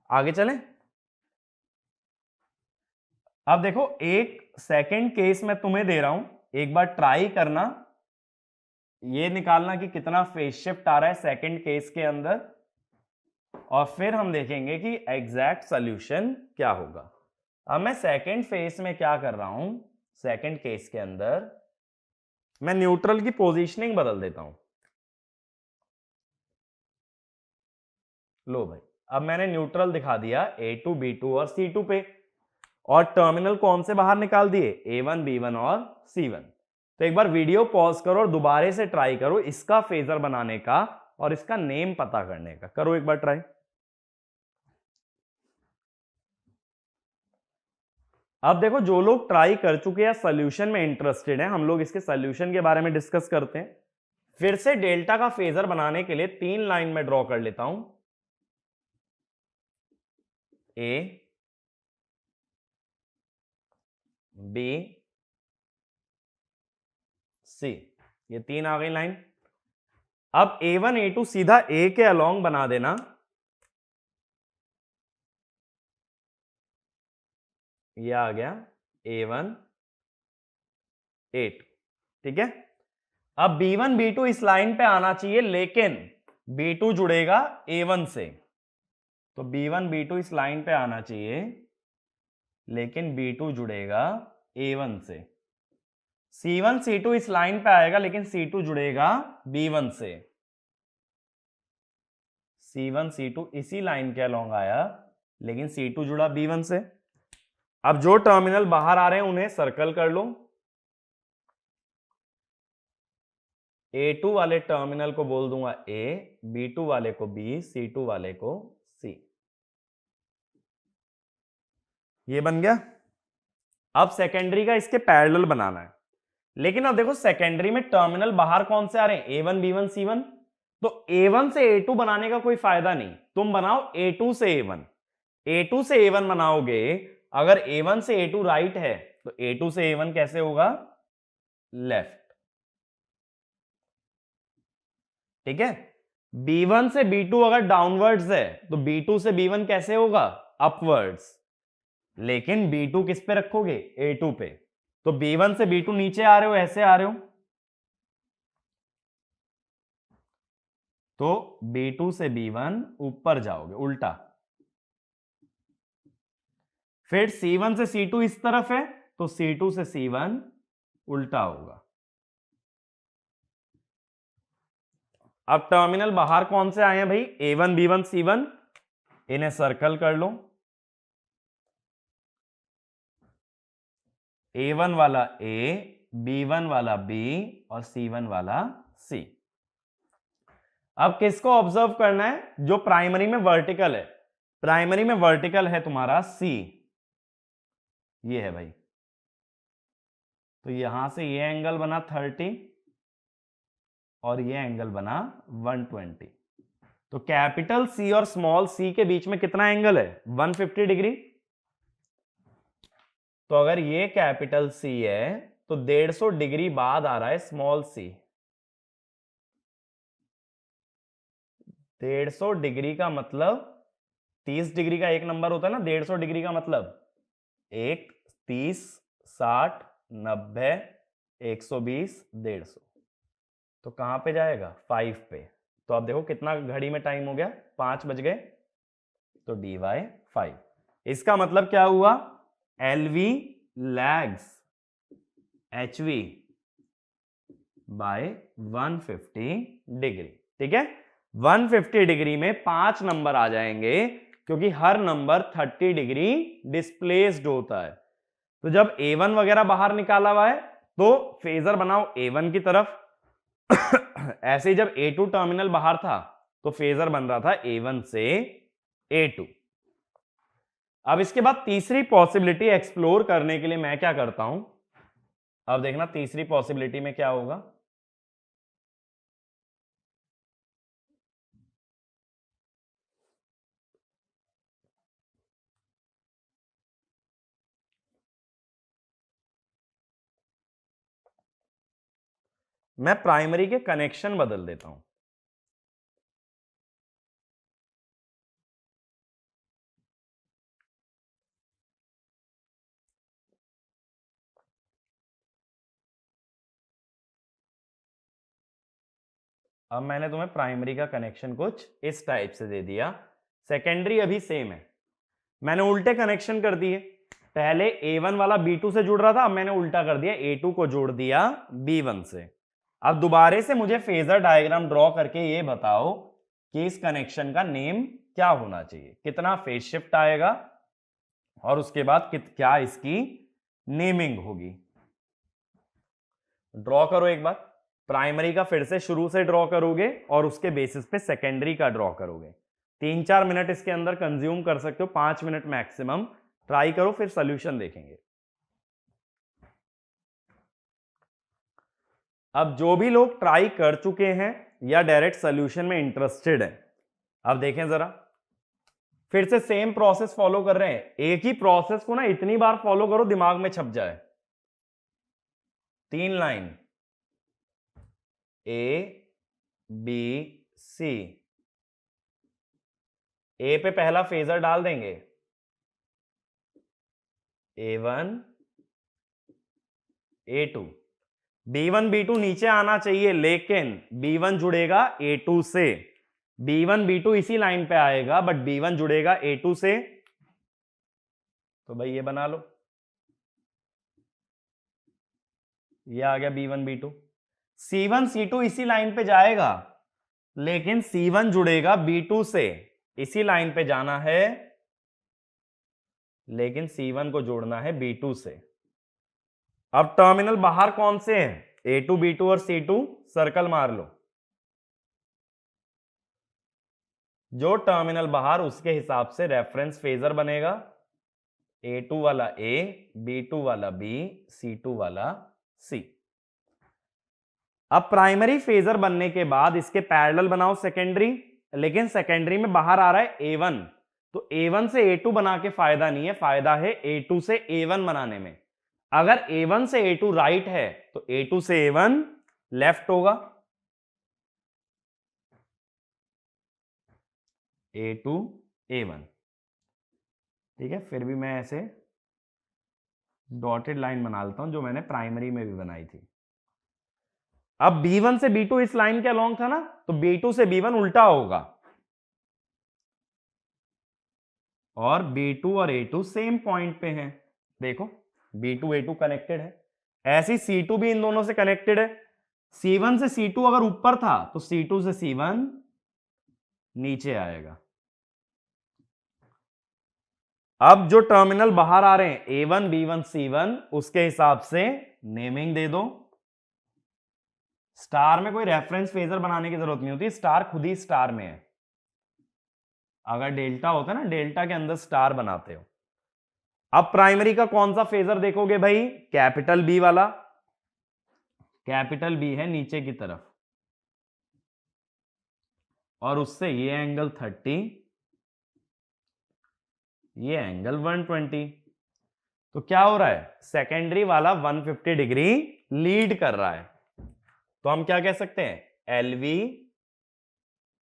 आगे चलें। अब देखो एक सेकंड केस मैं तुम्हें दे रहा हूं, एक बार ट्राई करना, ये निकालना कि कितना फेज शिफ्ट आ रहा है सेकंड केस के अंदर, और फिर हम देखेंगे कि एग्जैक्ट सॉल्यूशन क्या होगा। अब मैं सेकंड फेज में क्या कर रहा हूं, सेकंड केस के अंदर मैं न्यूट्रल की पोजीशनिंग बदल देता हूं। लो भाई, अब मैंने न्यूट्रल दिखा दिया A2, B2 और C2 पे, और टर्मिनल कौन से बाहर निकाल दिए, A1, B1 और C1। तो एक बार वीडियो पॉज करो और दोबारा से ट्राई करो इसका फेजर बनाने का और इसका नेम पता करने का। करो एक बार ट्राई। अब देखो जो लोग ट्राई कर चुके हैं सॉल्यूशन में इंटरेस्टेड हैं, हम लोग इसके सॉल्यूशन के बारे में डिस्कस करते हैं। फिर से डेल्टा का फेजर बनाने के लिए 3 लाइन में ड्रॉ कर लेता हूं, A, B, C, ये 3 आ गई लाइन। अब A1, A2 सीधा A के अलोंग बना देना, ये आ गया A1, A2। ठीक है, अब B1, B2 इस लाइन पे आना चाहिए, लेकिन B2 जुड़ेगा A1 से, तो B1, B2 इस लाइन पे आना चाहिए, लेकिन B2 जुड़ेगा A1 से। C1, C2 इस लाइन पे आएगा, लेकिन C2 जुड़ेगा B1 से। C1, C2 इसी लाइन के अलोंग आया, लेकिन C2 जुड़ा B1 से। अब जो टर्मिनल बाहर आ रहे हैं उन्हें सर्कल कर लो। A2 वाले टर्मिनल को बोल दूंगा A, B2 वाले को B, C2 वाले को C। ये बन गया। अब सेकेंडरी का इसके पैरेलल बनाना है, लेकिन अब देखो सेकेंडरी में टर्मिनल बाहर कौन से आ रहे हैं, A1, B1, C1। तो A1 से A2 बनाने का कोई फायदा नहीं, तुम बनाओ A2 से A1। A2 से A1 बनाओगे, अगर A1 से A2 राइट है तो A2 से A1 कैसे होगा, लेफ्ट। ठीक है, B1 से B2 अगर डाउनवर्ड्स है तो B2 से B1 कैसे होगा, अपवर्ड्स। लेकिन B2 किस पे रखोगे, A2 पे, तो B1 से B2 नीचे आ रहे हो, ऐसे आ रहे हो, तो B2 से B1 ऊपर जाओगे उल्टा। फिर C1 से C2 इस तरफ है, तो C2 से C1 उल्टा होगा। अब टर्मिनल बाहर कौन से आए हैं भाई, A1, B1, C1, इन्हें सर्कल कर लो। A1 वाला A, B1 वाला B और C1 वाला C। अब किसको ऑब्जर्व करना है, जो प्राइमरी में वर्टिकल है। प्राइमरी में वर्टिकल है तुम्हारा C, ये है भाई, तो यहां से ये एंगल बना 30 और ये एंगल बना 120। तो कैपिटल C और स्मॉल c के बीच में कितना एंगल है, 150 डिग्री। तो अगर ये कैपिटल C है तो 150 डिग्री बाद आ रहा है स्मॉल c। 150 डिग्री का मतलब 30 डिग्री का एक नंबर होता है ना, 150 डिग्री का मतलब 1, 30, 60, 90, 120, 150। तो कहां पे जाएगा, 5 पे। तो अब देखो कितना घड़ी में टाइम हो गया, 5 बज गए, तो dy5। इसका मतलब क्या हुआ, LV lags HV by 150 degree. ठीक है, 150 डिग्री में 5 नंबर आ जाएंगे, क्योंकि हर नंबर 30 डिग्री डिस्प्लेस्ड होता है। तो जब A1 वगैरह बाहर निकाला हुआ है तो फेजर बनाओ A1 की तरफ। ऐसे ही जब A2 टर्मिनल बाहर था तो फेजर बन रहा था A1 से A2। अब इसके बाद तीसरी पॉसिबिलिटी एक्सप्लोर करने के लिए मैं क्या करता हूं, अब देखना तीसरी पॉसिबिलिटी में क्या होगा। मैं प्राइमरी के कनेक्शन बदल देता हूं। अब मैंने तुम्हें प्राइमरी का कनेक्शन कुछ इस टाइप से दे दिया। सेकेंडरी अभी सेम है, मैंने उल्टे कनेक्शन कर दिए। पहले A1 वाला B2 से जुड़ रहा था, अब मैंने उल्टा कर दिया, A2 को जोड़ दिया B1 से। अब दोबारा से मुझे फेजर डायग्राम ड्रॉ करके ये बताओ कि इस कनेक्शन का नेम क्या होना चाहिए, कितना फेज शिफ्ट आएगा और उसके बाद क्या इसकी नेमिंग होगी। ड्रॉ करो एक बार। प्राइमरी का फिर से शुरू से ड्रॉ करोगे और उसके बेसिस पे सेकेंडरी का ड्रॉ करोगे। 3-4 मिनट इसके अंदर कंज्यूम कर सकते हो, 5 मिनट मैक्सिमम। ट्राई करो, फिर सॉल्यूशन देखेंगे। अब जो भी लोग ट्राई कर चुके हैं या डायरेक्ट सॉल्यूशन में इंटरेस्टेड है, अब देखें जरा, फिर से सेम प्रोसेस फॉलो कर रहे हैं। एक ही प्रोसेस को ना इतनी बार फॉलो करो दिमाग में छप जाए। 3 लाइन A B C। ए पे पहला फेजर डाल देंगे A1 A2। B1 B2 नीचे आना चाहिए, लेकिन B1 जुड़ेगा A2 से। B1 B2 इसी लाइन पे आएगा, बट B1 जुड़ेगा A2 से। तो भाई ये बना लो, ये आ गया B1 B2। C1 C2 इसी लाइन पे जाएगा, लेकिन C1 जुड़ेगा B2 से। इसी लाइन पे जाना है, लेकिन C1 को जोड़ना है B2 से। अब टर्मिनल बाहर कौन से हैं? A2 B2 और C2। सर्कल मार लो। जो टर्मिनल बाहर, उसके हिसाब से रेफरेंस फेजर बनेगा। A2 वाला A, B2 वाला B, C2 वाला C। अब प्राइमरी फेजर बनने के बाद इसके पैरेलल बनाओ सेकेंडरी, लेकिन सेकेंडरी में बाहर आ रहा है A1, तो A1 से A2 बना के फायदा नहीं है, फायदा है A2 से A1 बनाने में। अगर A1 से A2 राइट है तो A2 से A1 लेफ्ट होगा। A2 A1, ठीक है। फिर भी मैं ऐसे डॉटेड लाइन बना लेता हूं, जो मैंने प्राइमरी में भी बनाई थी। अब B1 से B2 इस लाइन के अलोंग था ना, तो B2 से B1 उल्टा होगा, और B2 और A2 सेम पॉइंट पे हैं। देखो B2 A2 कनेक्टेड है, ऐसी C2 भी इन दोनों से कनेक्टेड है। C1 से C2 अगर ऊपर था तो C2 से C1 नीचे आएगा। अब जो टर्मिनल बाहर आ रहे हैं A1 B1 C1, उसके हिसाब से नेमिंग दे दो। स्टार में कोई रेफरेंस फेजर बनाने की जरूरत नहीं होती, स्टार खुद ही स्टार में है। अगर डेल्टा होता है ना, डेल्टा के अंदर स्टार बनाते हो। अब प्राइमरी का कौन सा फेजर देखोगे भाई? कैपिटल बी वाला। कैपिटल बी है नीचे की तरफ, और उससे ये एंगल 30, ये एंगल 120। तो क्या हो रहा है? सेकेंडरी वाला 150 डिग्री लीड कर रहा है। तो हम क्या कह सकते हैं? LV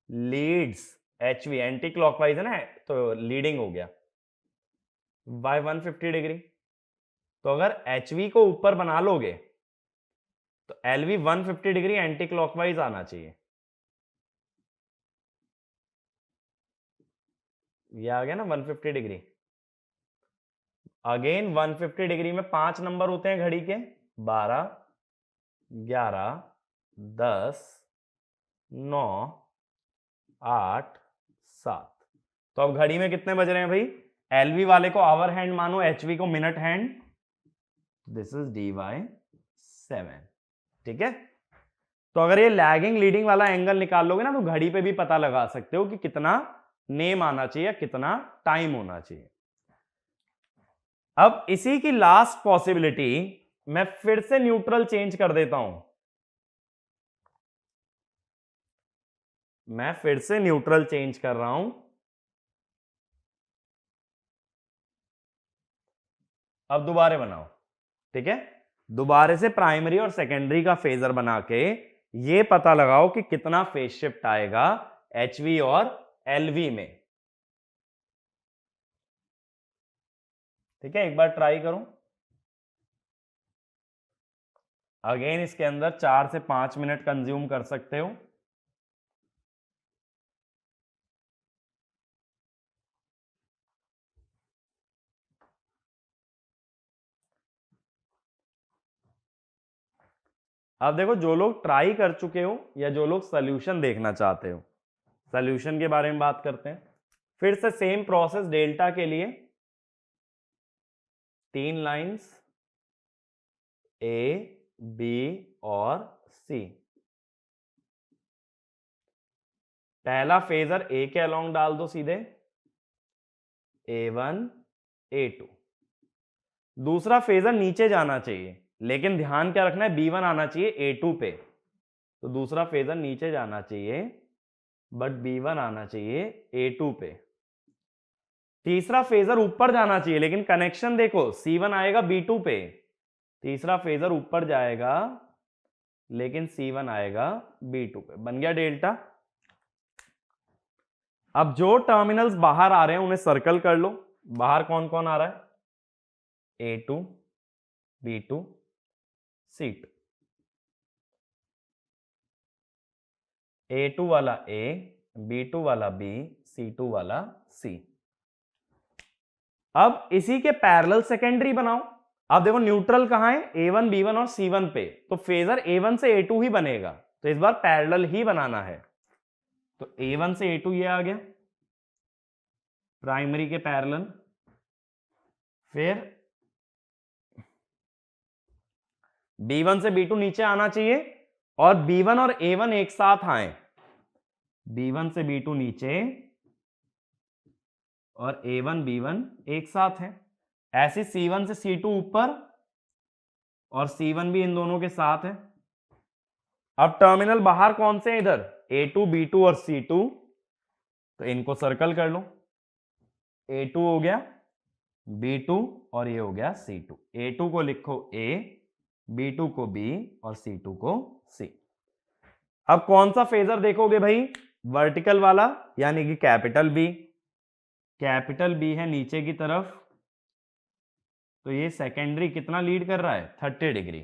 leads HV, anti clockwise है ना, तो लीडिंग हो गया बाय 150 डिग्री। तो अगर एचवी को ऊपर बना लोगे तो एलवी 150 डिग्री एंटी क्लॉकवाइज आना चाहिए। ये आ गया ना 150 डिग्री। अगेन 150 डिग्री में 5 नंबर होते हैं घड़ी के, 12, 11, 10, 9, 8, 7। तो अब घड़ी में कितने बज रहे हैं भाई? एलवी वाले को आवर हैंड मानो, एचवी को minute hand, this is dy/7। ठीक है, तो अगर ये लैगिंग लीडिंग वाला एंगल निकाल लोगे ना तो घड़ी पे भी पता लगा सकते हो कि कितना नेम आना चाहिए, कितना टाइम होना चाहिए। अब इसी की लास्ट पॉसिबिलिटी मैं फिर से न्यूट्रल चेंज कर देता हूं, मैं फिर से न्यूट्रल चेंज कर रहा हूं। अब दोबारा बनाओ, ठीक है, दोबारा से प्राइमरी और सेकेंडरी का फेजर बना के ये पता लगाओ कि कितना फेज शिफ्ट आएगा एचवी और एलवी में। ठीक है, एक बार ट्राई करो। अगेन इसके अंदर 4 से 5 मिनट कंज्यूम कर सकते हो। अब देखो, जो लोग ट्राई कर चुके हो या जो लोग सोल्यूशन देखना चाहते हो, सोल्यूशन के बारे में बात करते हैं। फिर से सेम प्रोसेस डेल्टा के लिए, 3 लाइंस ए, बी और सी। पहला फेजर ए के अलोंग डाल दो सीधे, A1 A2। दूसरा फेजर नीचे जाना चाहिए, लेकिन ध्यान क्या रखना है, B1 आना चाहिए A2 पे। तो दूसरा फेजर नीचे जाना चाहिए बट B1 आना चाहिए A2 पे। तीसरा फेजर ऊपर जाना चाहिए, लेकिन कनेक्शन देखो, C1 आएगा B2 पे। तीसरा फेजर ऊपर जाएगा लेकिन C1 आएगा B2 पे। बन गया डेल्टा। अब जो टर्मिनल्स बाहर आ रहे हैं उन्हें सर्कल कर लो। बाहर कौन कौन आ रहा है? A2, B2, C2। A2 वाला A, B2 वाला B, C2 वाला C। अब इसी के पैरेलल सेकेंडरी बनाओ। अब देखो न्यूट्रल कहां है? A1, B1 और C1 पे, तो फेजर A1 से A2 ही बनेगा, तो इस बार पैरेलल ही बनाना है। तो A1 से A2 ये आ गया प्राइमरी के पैरेलल। फिर B1 से B2 नीचे आना चाहिए और B1 और A1 एक साथ आए। B1 से B2 नीचे और A1 B1 एक साथ है। ऐसे C1 से C2 ऊपर और C1 भी इन दोनों के साथ है। अब टर्मिनल बाहर कौन से हैं? इधर A2, B2 और C2, तो इनको सर्कल कर लो। A2 हो गया, B2 और ये हो गया C2। A2 को लिखो A, B2 को B और C2 को C। अब कौन सा फेजर देखोगे भाई? वर्टिकल वाला, यानी कि कैपिटल B। कैपिटल B है नीचे की तरफ, तो ये सेकेंडरी कितना लीड कर रहा है? 30 डिग्री।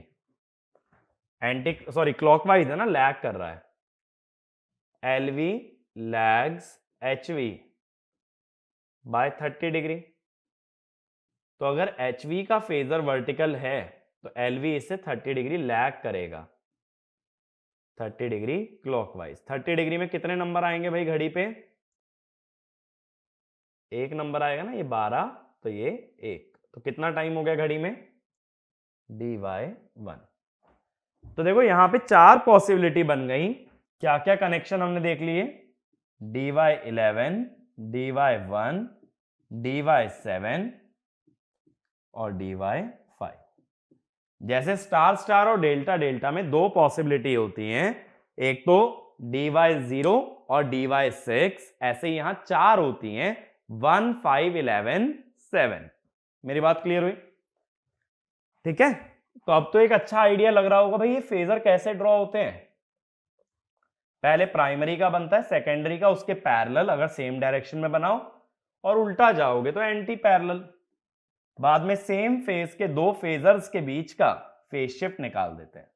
एंटी सॉरी क्लॉकवाइज है ना, लैग कर रहा है। LV lags HV by 30 degree. तो अगर HV का फेजर वर्टिकल है तो LV इससे 30 डिग्री लैग करेगा, 30 डिग्री क्लॉकवाइज। 30 डिग्री में कितने नंबर आएंगे भाई घड़ी पे? एक नंबर आएगा ना, ये 12, तो ये 1। तो कितना टाइम हो गया घड़ी में? dy1। तो देखो यहां पे 4 पॉसिबिलिटी बन गई। क्या क्या कनेक्शन हमने देख लिए? dy11, dy1, dy7 और dy5। जैसे स्टार स्टार और डेल्टा डेल्टा में 2 पॉसिबिलिटी होती हैं, एक तो dy0 और dy6, ऐसे यहां 4 होती हैं, 1, 5, 11, 7। मेरी बात क्लियर हुई? ठीक है, तो अब तो एक अच्छा आइडिया लग रहा होगा भाई ये फेजर कैसे ड्रॉ होते हैं। पहले प्राइमरी का बनता है, सेकेंडरी का उसके पैरेलल अगर सेम डायरेक्शन में बनाओ, और उल्टा जाओगे तो एंटी पैरेलल। बाद में सेम फेज के 2 फेजर्स के बीच का फेज शिफ्ट निकाल देते हैं।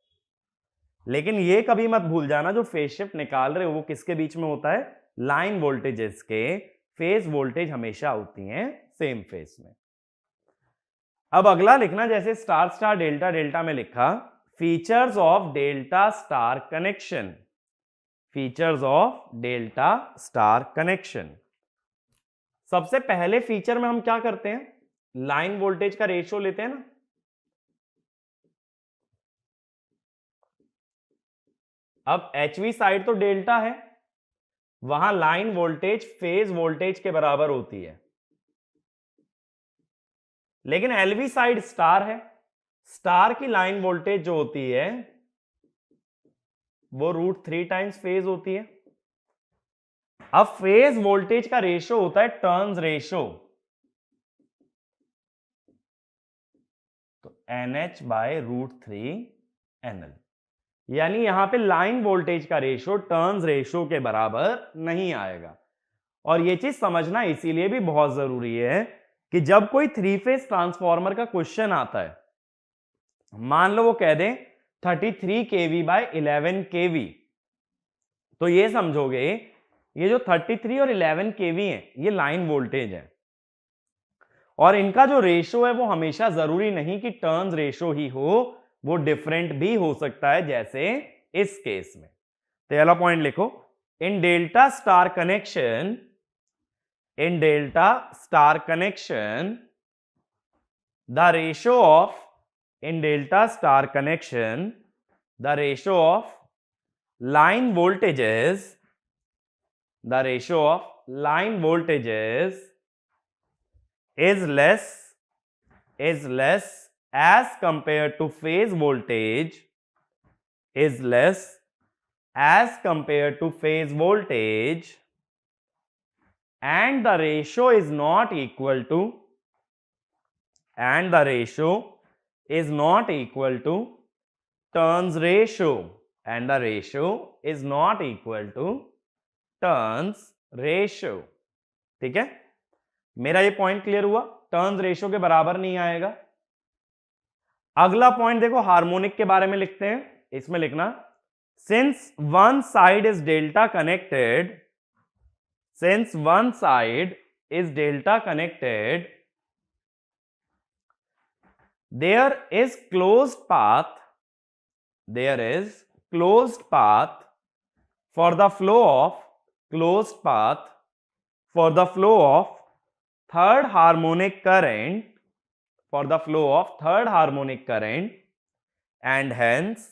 लेकिन ये कभी मत भूल जाना, जो फेज शिफ्ट निकाल रहे हो वो किसके बीच में होता है? लाइन वोल्टेजेस के। फेज वोल्टेज हमेशा होती हैं सेम फेज में। अब अगला लिखना, जैसे स्टार स्टार डेल्टा डेल्टा में लिखा, features of delta star connection. Features of delta star connection. सबसे पहले फीचर में हम क्या करते हैं, लाइन वोल्टेज का रेशियो लेते हैं ना। अब एचवी साइड तो डेल्टा है, वहां लाइन वोल्टेज फेज वोल्टेज के बराबर होती है, लेकिन एलवी साइड स्टार है, स्टार की लाइन वोल्टेज जो होती है वो √3 टाइम्स फेज होती है। अब फेज वोल्टेज का रेशियो होता है टर्न्स रेशियो, तो NH/√3NL, यानी यहां पे लाइन वोल्टेज का रेशियो टर्न्स रेशियो के बराबर नहीं आएगा। और ये चीज समझना इसीलिए भी बहुत जरूरी है कि जब कोई 3 फेज ट्रांसफार्मर का क्वेश्चन आता है, मान लो वो कह दें 33 kV/11 kV, तो ये समझोगे ये जो 33 और 11 kV है ये लाइन वोल्टेज है, और इनका जो रेशियो है वो हमेशा जरूरी नहीं कि टर्न्स रेशियो ही हो, वो डिफरेंट भी हो सकता है, जैसे इस केस में। तो पहला पॉइंट लिखो, in delta star connection, in delta star connection the ratio of in delta star connection the ratio of line voltages is less as compared to phase voltage, is less as compared to phase voltage, and the ratio is not equal to turns ratio, and the ratio is not equal to turns ratio। ठीक है, मेरा ये पॉइंट क्लियर हुआ, टर्न्स रेशियो के बराबर नहीं आएगा। अगला पॉइंट देखो, हार्मोनिक के बारे में लिखते हैं, इसमें लिखना since one side is delta connected, there is closed path for the flow of third harmonic current, and hence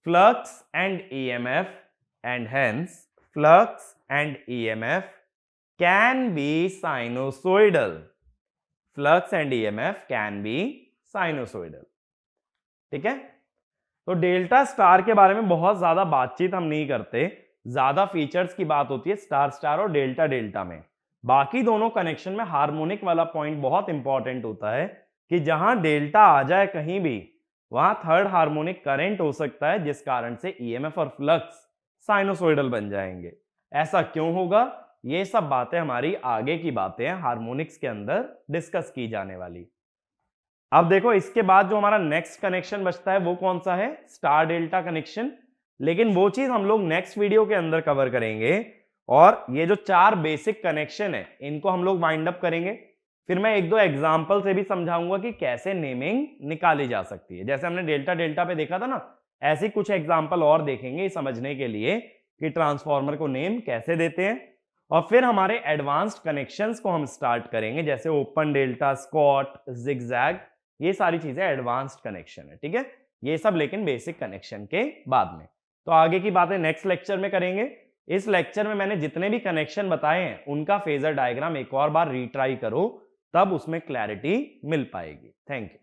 flux and EMF can be sinusoidal, ठीक है। तो डेल्टा स्टार के बारे में बहुत ज्यादा बातचीत हम नहीं करते, ज्यादा फीचर्स की बात होती है स्टार स्टार और डेल्टा डेल्टा में। बाकी दोनों कनेक्शन में हार्मोनिक वाला पॉइंट बहुत इंपॉर्टेंट होता है कि जहां डेल्टा आ जाए कहीं भी, वहां थर्ड हार्मोनिक करंट हो सकता है, जिस कारण से ईएमएफ और फ्लक्स साइनोसोइडल बन जाएंगे। ऐसा क्यों होगा, ये सब बातें हमारी आगे की बातें हैं, हार्मोनिक्स के अंदर डिस्कस की जाने वाली। अब देखो, इसके बाद जो हमारा नेक्स्ट कनेक्शन बचता है वो कौन सा है, स्टार डेल्टा कनेक्शन। लेकिन वो चीज हम लोग नेक्स्ट वीडियो के अंदर कवर करेंगे, और ये जो 4 बेसिक कनेक्शन है इनको हम लोग वाइंड अप करेंगे। फिर मैं 1-2 एग्जांपल से भी समझाऊंगा कि कैसे नेमिंग निकाली जा सकती है। जैसे हमने डेल्टा डेल्टा पे देखा था ना, ऐसे कुछ एग्जांपल और देखेंगे समझने के लिए कि ट्रांसफार्मर को नेम कैसे देते हैं। और फिर हमारे एडवांस्ड कनेक्शंस को हम स्टार्ट करेंगे, जैसे ओपन डेल्टा, स्कॉट, जिगजैग, ये सारी चीजें एडवांस्ड कनेक्शन है, ठीक है। ये सब लेकिन बेसिक कनेक्शन के बाद में। तो आगे की बातें नेक्स्ट लेक्चर में करेंगे। इस लेक्चर में मैंने जितने भी कनेक्शन बताए हैं उनका फेजर डायग्राम एक और बार रीट्राई करो, तब उसमें क्लैरिटी मिल पाएगी। Thank you.